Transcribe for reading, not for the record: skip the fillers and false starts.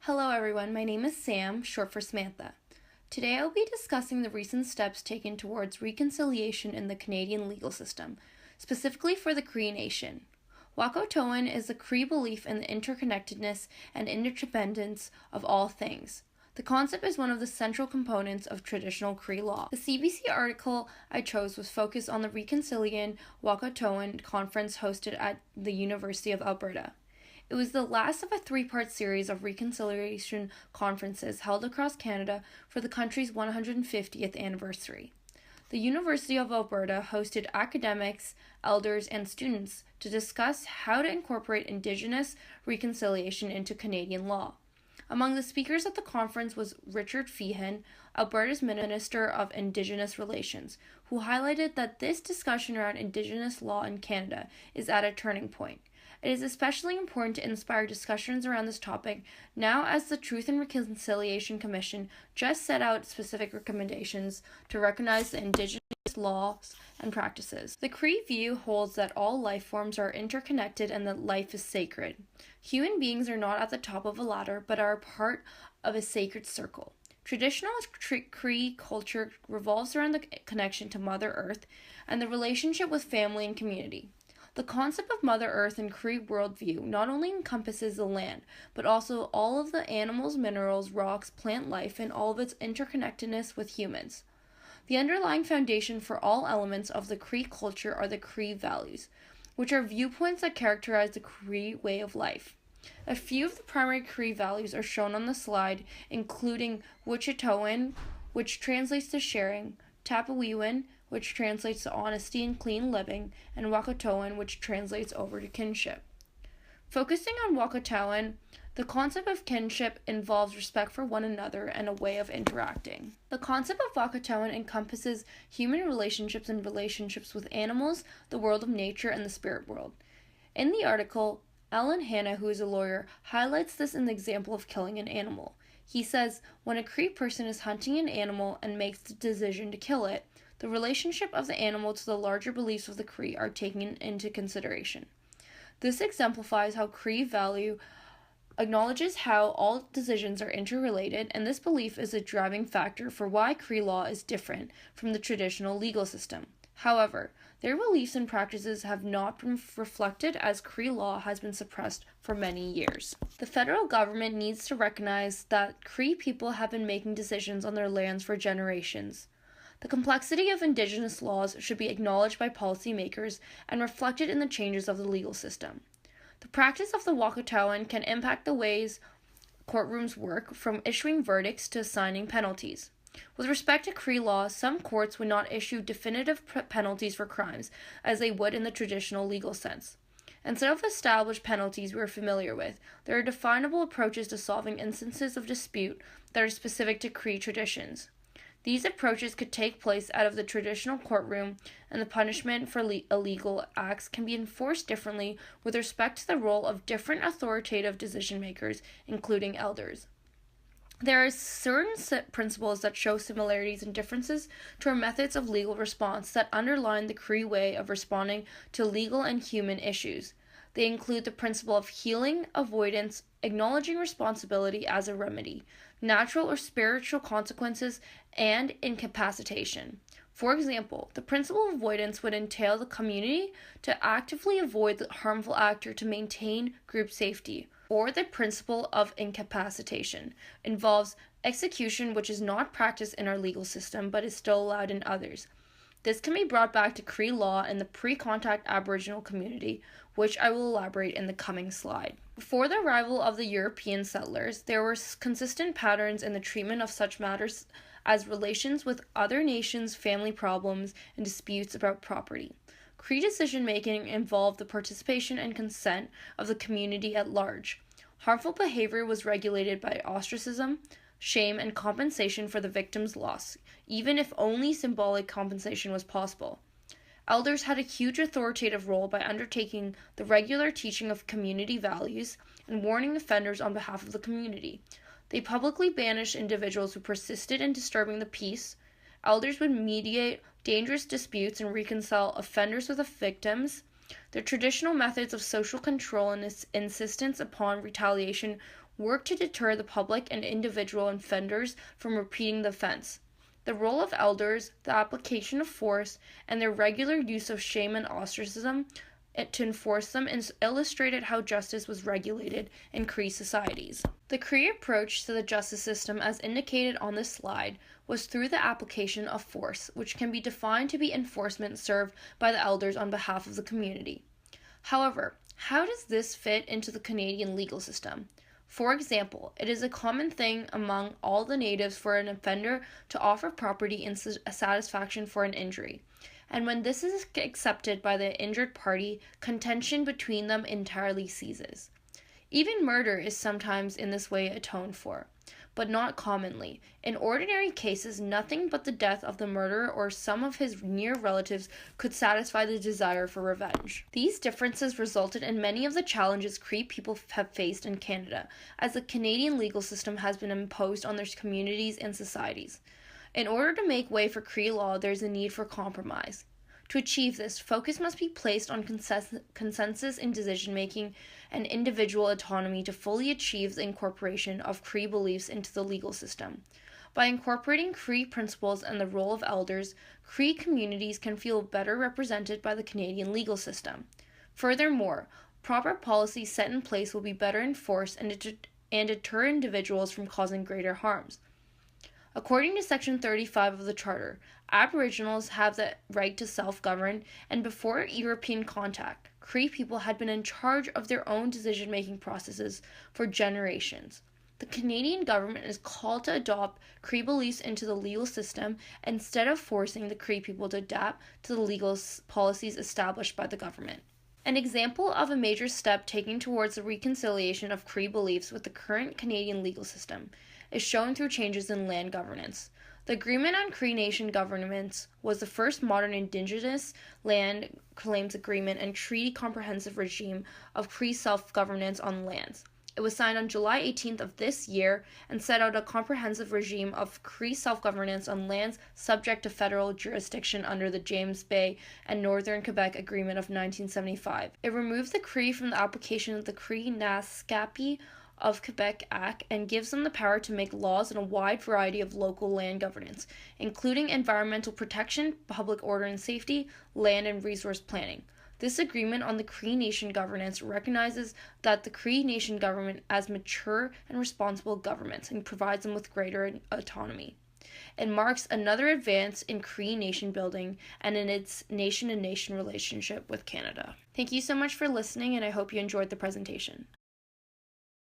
Hello everyone, my name is Sam, short for Samantha. Today I will be discussing the recent steps taken towards reconciliation in the Canadian legal system, specifically for the Cree Nation. Wahkotowan is the Cree belief in the interconnectedness and interdependence of all things. The concept is one of the central components of traditional Cree law. The CBC article I chose was focused on the Reconciliation Wahkotowan conference hosted at the University of Alberta. It was the last of a three-part series of reconciliation conferences held across Canada for the country's 150th anniversary. The University of Alberta hosted academics, elders, and students to discuss how to incorporate Indigenous reconciliation into Canadian law. Among the speakers at the conference was Richard Feehan, Alberta's Minister of Indigenous Relations, who highlighted that this discussion around Indigenous law in Canada is at a turning point. It is especially important to inspire discussions around this topic now as the Truth and Reconciliation Commission just set out specific recommendations to recognize the Indigenous laws and practices. The Cree view holds that all life forms are interconnected and that life is sacred. Human beings are not at the top of a ladder but are a part of a sacred circle. Traditional Cree culture revolves around the connection to Mother Earth and the relationship with family and community. The concept of Mother Earth in Cree worldview not only encompasses the land, but also all of the animals, minerals, rocks, plant life, and all of its interconnectedness with humans. The underlying foundation for all elements of the Cree culture are the Cree values, which are viewpoints that characterize the Cree way of life. A few of the primary Cree values are shown on the slide, including Wichitowan, which translates to sharing, Tapawiwan, which translates to honesty and clean living, and Wahkotowan, which translates over to kinship. Focusing on Wahkotowan, the concept of kinship involves respect for one another and a way of interacting. The concept of Wahkotowan encompasses human relationships and relationships with animals, the world of nature, and the spirit world. In the article, Alan Hanna, who is a lawyer, highlights this in the example of killing an animal. He says, when a Cree person is hunting an animal and makes the decision to kill it, the relationship of the animal to the larger beliefs of the Cree are taken into consideration. This exemplifies how Cree value acknowledges how all decisions are interrelated, and this belief is a driving factor for why Cree law is different from the traditional legal system. However, their beliefs and practices have not been reflected as Cree law has been suppressed for many years. The federal government needs to recognize that Cree people have been making decisions on their lands for generations. The complexity of Indigenous laws should be acknowledged by policymakers and reflected in the changes of the legal system. The practice of the Wahkotowan can impact the ways courtrooms work, from issuing verdicts to assigning penalties. With respect to Cree law, some courts would not issue definitive penalties for crimes, as they would in the traditional legal sense. Instead of established penalties we are familiar with, there are definable approaches to solving instances of dispute that are specific to Cree traditions. These approaches could take place out of the traditional courtroom, and the punishment for illegal acts can be enforced differently with respect to the role of different authoritative decision-makers, including elders. There are certain principles that show similarities and differences to our methods of legal response that underline the Cree way of responding to legal and human issues. They include the principle of healing, avoidance, acknowledging responsibility as a remedy, natural or spiritual consequences, and incapacitation. For example, the principle of avoidance would entail the community to actively avoid the harmful actor to maintain group safety, or the principle of incapacitation involves execution, which is not practiced in our legal system but is still allowed in others. This can be brought back to Cree law in the pre-contact Aboriginal community, which I will elaborate in the coming slide. Before the arrival of the European settlers, there were consistent patterns in the treatment of such matters as relations with other nations, family problems, and disputes about property. Cree decision-making involved the participation and consent of the community at large. Harmful behavior was regulated by ostracism, shame, and compensation for the victim's loss, even if only symbolic compensation was possible. Elders had a huge authoritative role by undertaking the regular teaching of community values and warning offenders on behalf of the community. They publicly banished individuals who persisted in disturbing the peace. Elders would mediate dangerous disputes and reconcile offenders with the victims. Their traditional methods of social control and insistence upon retaliation work to deter the public and individual offenders from repeating the offense. The role of elders, the application of force, and their regular use of shame and ostracism to enforce them illustrated how justice was regulated in Cree societies. The Cree approach to the justice system, as indicated on this slide, was through the application of force, which can be defined to be enforcement served by the elders on behalf of the community. However, how does this fit into the Canadian legal system? For example, it is a common thing among all the natives for an offender to offer property in satisfaction for an injury. And when this is accepted by the injured party, contention between them entirely ceases. Even murder is sometimes in this way atoned for, but not commonly. In ordinary cases, nothing but the death of the murderer or some of his near relatives could satisfy the desire for revenge. These differences resulted in many of the challenges Cree people have faced in Canada, as the Canadian legal system has been imposed on their communities and societies. In order to make way for Cree law, there is a need for compromise. To achieve this, focus must be placed on consensus in decision-making and individual autonomy to fully achieve the incorporation of Cree beliefs into the legal system. By incorporating Cree principles and the role of elders, Cree communities can feel better represented by the Canadian legal system. Furthermore, proper policies set in place will be better enforced and deter individuals from causing greater harms. According to Section 35 of the Charter, Aboriginals have the right to self-govern, and before European contact, Cree people had been in charge of their own decision-making processes for generations. The Canadian government is called to adopt Cree beliefs into the legal system instead of forcing the Cree people to adapt to the legal policies established by the government. An example of a major step taken towards the reconciliation of Cree beliefs with the current Canadian legal system is shown through changes in land governance. The Agreement on Cree Nation Governments was the first modern Indigenous land claims agreement and treaty comprehensive regime of Cree self-governance on lands. It was signed on July 18th of this year and set out a comprehensive regime of Cree self-governance on lands subject to federal jurisdiction under the James Bay and Northern Quebec Agreement of 1975. It removed the Cree from the application of the Cree Naskapi of Quebec Act and gives them the power to make laws in a wide variety of local land governance, including environmental protection, public order and safety, land and resource planning. This agreement on the Cree Nation governance recognizes that the Cree Nation government as mature and responsible governments and provides them with greater autonomy. It marks another advance in Cree nation building and in its nation-to-nation relationship with Canada. Thank you so much for listening, and I hope you enjoyed the presentation.